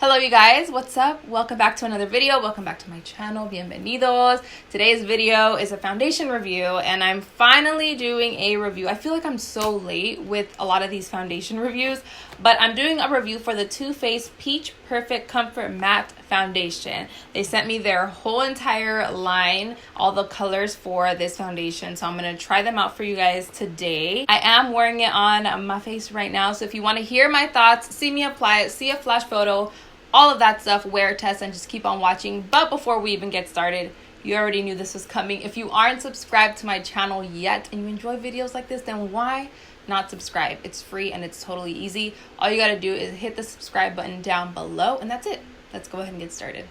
Hello you guys, what's up? Welcome back to another video. Welcome back to my channel. Bienvenidos. Today's video is a foundation review and I'm finally doing a review. I feel like I'm so late with a lot of these foundation reviews, but I'm doing a review for the Too Faced Peach Perfect Comfort Matte Foundation. They sent me their whole entire line, all the colors for this foundation, so I'm going to try them out for you guys today. I am wearing it on my face right now, so if you want to hear my thoughts, see me apply it, see a flash photo, all of that stuff, wear a test, and just keep on watching. But before we even get started, you already knew this was coming. If you aren't subscribed to my channel yet and you enjoy videos like this, then why not subscribe? It's free and it's totally easy. All you got to do is hit the subscribe button down below and that's it. Let's go ahead and get started.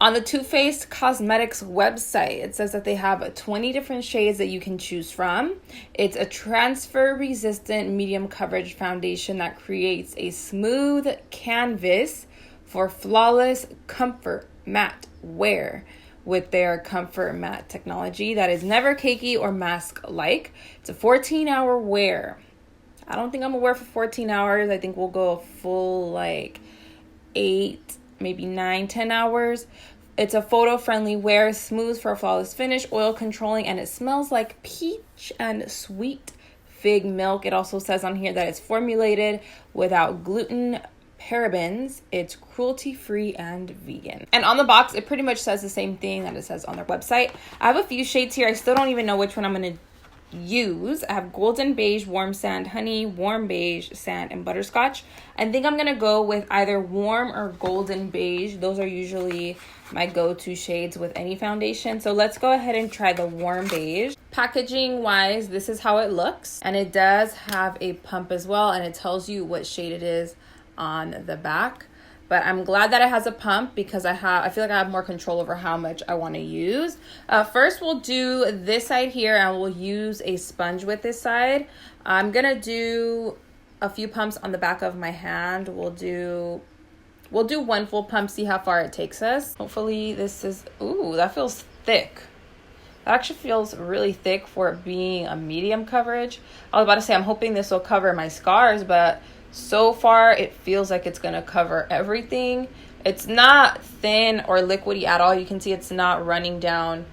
On the Too Faced Cosmetics website, it says that they have 20 different shades that you can choose from. It's a transfer-resistant medium coverage foundation that creates a smooth canvas for flawless comfort matte wear with their comfort matte technology that is never cakey or mask-like. It's a 14-hour wear. I don't think I'm gonna wear for 14 hours. I think we'll go a full like 8, maybe 9, 10 hours. It's a photo-friendly wear, smooth for a flawless finish, oil controlling, and it smells like peach and sweet fig milk. It also says on here that it's formulated without gluten, parabens, it's cruelty-free and vegan. And on the box, it pretty much says the same thing that it says on their website. I have a few shades here. I still don't even know which one I'm going to use. I have golden beige, warm sand, honey, warm beige, sand, and butterscotch. I think I'm going to go with either warm or golden beige. Those are usually my go-to shades with any foundation. So let's go ahead and try the warm beige. Packaging wise, this is how it looks. And it does have a pump as well. And it tells you what shade it is on the back, but I'm glad that it has a pump because I feel like I have more control over how much I want to use. First we'll do this side here and we'll use a sponge with this side. I'm gonna do a few pumps on the back of my hand. We'll do one full pump, see how far it takes us. Hopefully this is, ooh, that feels thick. That actually feels really thick for it being a medium coverage. I was about to say I'm hoping this will cover my scars, but so far, it feels like it's going to cover everything. It's not thin or liquidy at all. You can see it's not running down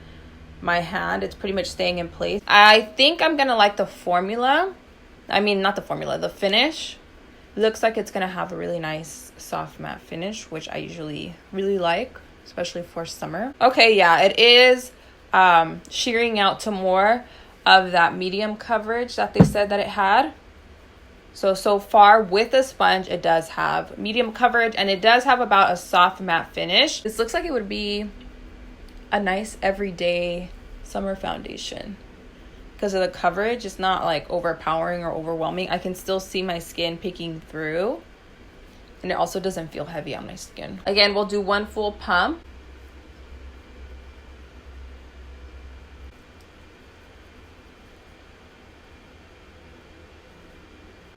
my hand. It's pretty much staying in place. I think I'm going to like the formula. I mean, not the formula, the finish. Looks like it's going to have a really nice soft matte finish, which I usually really like, especially for summer. Okay, yeah, it is shearing out to more of that medium coverage that they said that it had. So far with the sponge, it does have medium coverage and it does have about a soft matte finish. This looks like it would be a nice everyday summer foundation because of the coverage. It's not like overpowering or overwhelming. I can still see my skin peeking through and it also doesn't feel heavy on my skin. Again, we'll do one full pump.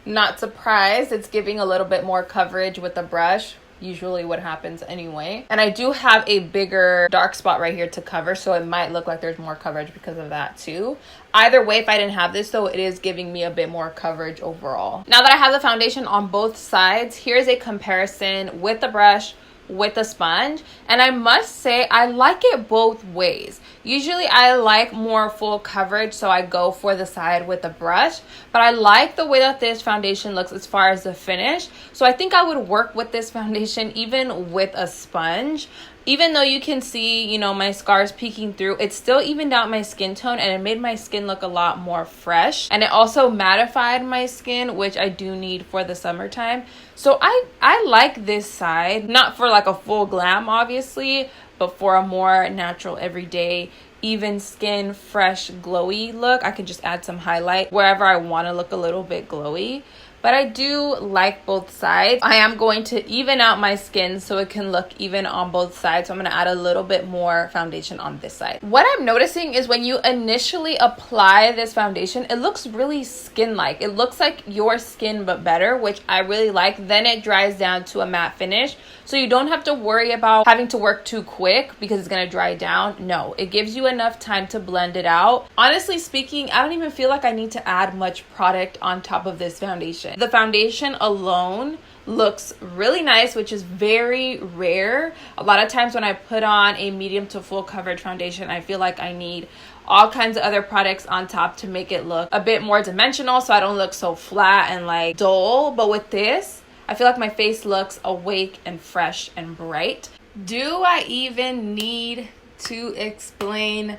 Not surprised, it's giving a little bit more coverage with the brush, usually what happens anyway. And I do have a bigger dark spot right here to cover, so it might look like there's more coverage because of that too. Either way, if I didn't have this though, it is giving me a bit more coverage overall. Now that I have the foundation on both sides, here's a comparison with the brush, with the sponge, and I must say I like it both ways. Usually I like more full coverage, so I go for the side with the brush, but I like the way that this foundation looks as far as the finish, so I think I would work with this foundation even with a sponge. Even though you can see, you know, my scars peeking through, it still evened out my skin tone and it made my skin look a lot more fresh. And it also mattified my skin, which I do need for the summertime. So I like this side, not for like a full glam, obviously, but for a more natural, everyday, even skin, fresh, glowy look. I can just add some highlight wherever I want to look a little bit glowy. But I do like both sides. I am going to even out my skin so it can look even on both sides. So I'm going to add a little bit more foundation on this side. What I'm noticing is when you initially apply this foundation, it looks really skin-like. It looks like your skin but better, which I really like. Then it dries down to a matte finish. So you don't have to worry about having to work too quick because it's going to dry down. No, it gives you enough time to blend it out. Honestly speaking, I don't even feel like I need to add much product on top of this foundation. The foundation alone looks really nice, which is very rare. A lot of times when I put on a medium to full coverage foundation, I feel like I need all kinds of other products on top to make it look a bit more dimensional, so I don't look so flat and like dull. But with this, I feel like my face looks awake and fresh and bright. Do I even need to explain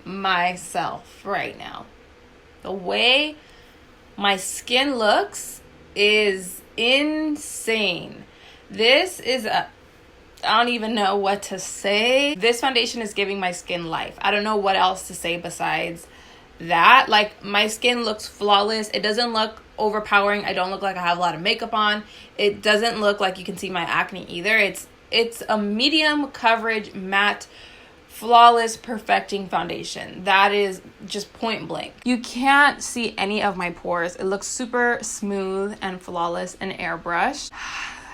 myself right now? The way my skin looks is insane. This is I don't even know what to say. This foundation is giving my skin life. I don't know what else to say besides that. Like, my skin looks flawless. It doesn't look overpowering. I don't look like I have a lot of makeup on. It doesn't look like you can see my acne either. It's a medium coverage matte flawless perfecting foundation. That is just point blank. You can't see any of my pores. It looks super smooth and flawless and airbrushed.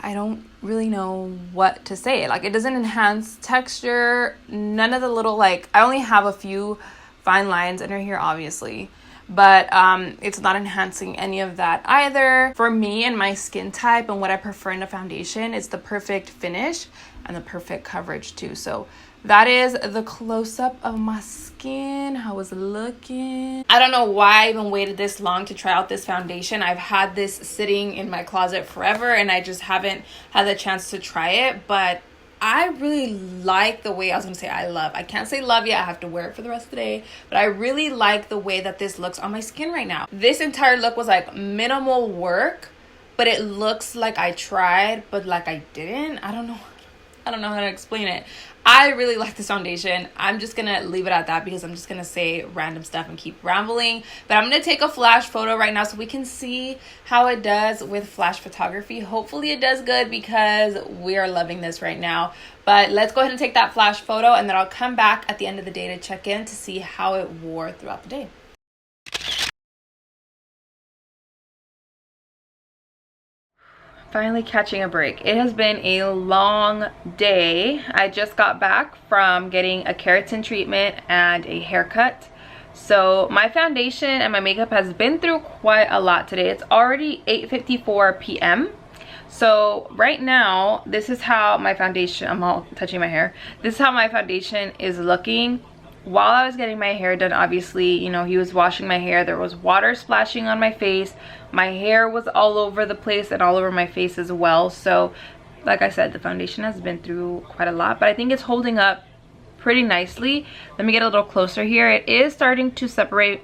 I don't really know what to say. Like, it doesn't enhance texture. None of the little, like, I only have a few fine lines under here, obviously, but it's not enhancing any of that either. For me and my skin type and what I prefer in a foundation, it's the perfect finish and the perfect coverage too. So that is the close-up of my skin, how it's looking. I don't know why I even waited this long to try out this foundation. I've had this sitting in my closet forever and I just haven't had the chance to try it. But I really like the way, I can't say love yet, I have to wear it for the rest of the day. But I really like the way that this looks on my skin right now. This entire look was like minimal work, but it looks like I tried, but like I didn't. I don't know how to explain it. I really like this foundation. I'm just gonna leave it at that because I'm just gonna say random stuff and keep rambling. But I'm gonna take a flash photo right now so we can see how it does with flash photography. Hopefully it does good because we are loving this right now. But let's go ahead and take that flash photo and then I'll come back at the end of the day to check in to see how it wore throughout the day. Finally catching a break. It has been a long day. I just got back from getting a keratin treatment and a haircut. So my foundation and my makeup has been through quite a lot today. It's already 8:54 p.m. So right now, this is how my foundation, I'm all touching my hair. This is how my foundation is looking. While I was getting my hair done, obviously, you know, he was washing my hair. There was water splashing on my face. My hair was all over the place and all over my face as well. So, like I said, the foundation has been through quite a lot, but I think it's holding up pretty nicely. Let me get a little closer here. It is starting to separate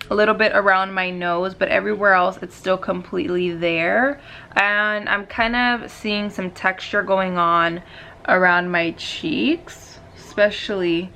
a little bit around my nose, but everywhere else it's still completely there. And I'm kind of seeing some texture going on around my cheeks, especially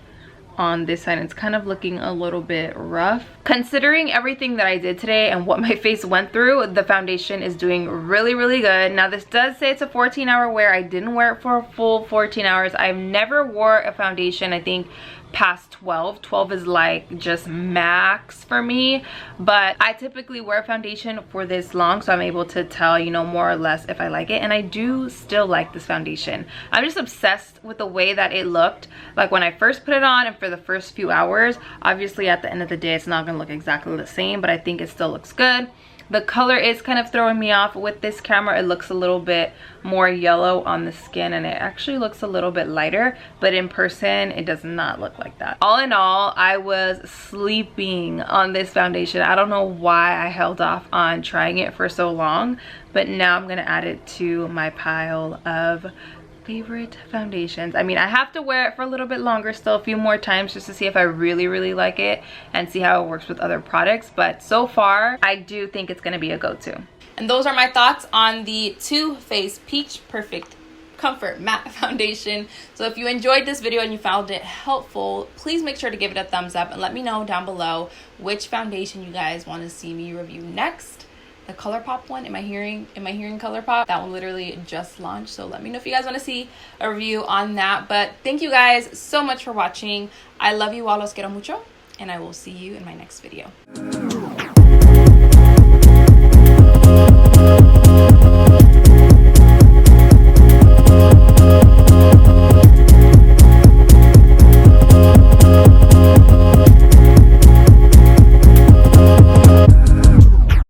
on this side. It's kind of looking a little bit rough. Considering everything that I did today and what my face went through, the foundation is doing really, really good. Now, this does say it's a 14-hour wear. I didn't wear it for a full 14 hours. I've never wore a foundation, I think, past 12. 12 is like just max for me, but I typically wear foundation for this long, so I'm able to tell, you know, more or less if I like it. And I do still like this foundation. I'm just obsessed with the way that it looked like when I first put it on and for the first few hours. Obviously at the end of the day it's not gonna look exactly the same, but I think it still looks good. The color is kind of throwing me off with this camera. It looks a little bit more yellow on the skin and it actually looks a little bit lighter, but in person it does not look like that. All in all, I was sleeping on this foundation. I don't know why I held off on trying it for so long, but now I'm gonna add it to my pile of favorite foundations. I mean, I have to wear it for a little bit longer still, a few more times, just to see if I really, really like it and see how it works with other products. But so far, I do think it's gonna be a go-to. And those are my thoughts on the Too Faced Peach Perfect Comfort Matte Foundation. So if you enjoyed this video and you found it helpful, please make sure to give it a thumbs up and let me know down below which foundation you guys want to see me review next. The ColourPop one, am I hearing ColourPop? That one literally just launched, so let me know if you guys want to see a review on that. But thank you guys so much for watching. I love you all, los quiero mucho, and I will see you in my next video.